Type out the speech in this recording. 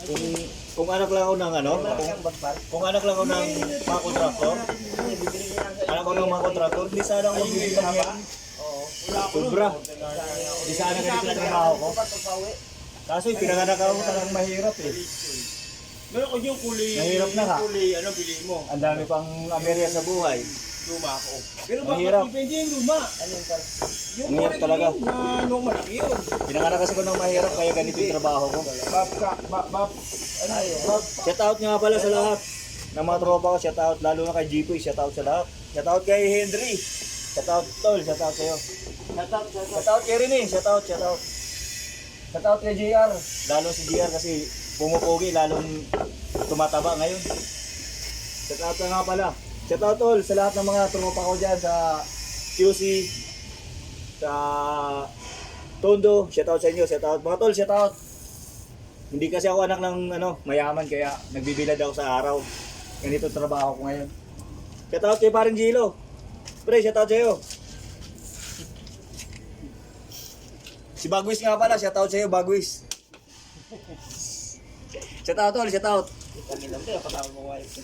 Kung anak lang ako ng ano, kung anak lang ako ng mga kontraktor, anak ko ng mga kontraktor, di sana ako magbibilang yan. Sobra. Di sana ganito na trabaho ko. Kaso pinanganak ako talagang mahirap eh. Meron ko yung kulay, Mahirap na nga. kulay, ano, bili mo? Ang dami pang aberya sa buhay. Luma ako. Pero Mahirap. bakit depende yung luma? Yung Mahirap talaga. na nung malaki yun. Pinanganak kasi ko ng mahirap kaya ganito yung trabaho ko. Ano yun? Shout out nga pala sa lahat ng mga tropa ko. Shout out lalo na kay Jipoy. Shout out sa lahat. Shout out kay Henry. Shout out Tol. Shout out sa'yo. Shout out kay Rene. Shout out. Shout out. Shout out kay JR. Lalo si JR kasi pumupugi. Lalong tumataba ngayon. Shout out nga pala. Shout out all sa lahat ng mga tropa ko dyan sa QC. Sa Tondo. Shout out sa inyo. Shout out. Mga tol. Shout out. Hindi kasi ako anak ng mayaman kaya nagbibilad ako sa araw. Ganito trabaho ko ngayon. Shout out kay paring Gilo. Pre, shout out sa'yo. Si Bagwis nga pala, shout out sa'yo, Bagwis. Shout out all, shout out. Kami lang din, patawag mo wife.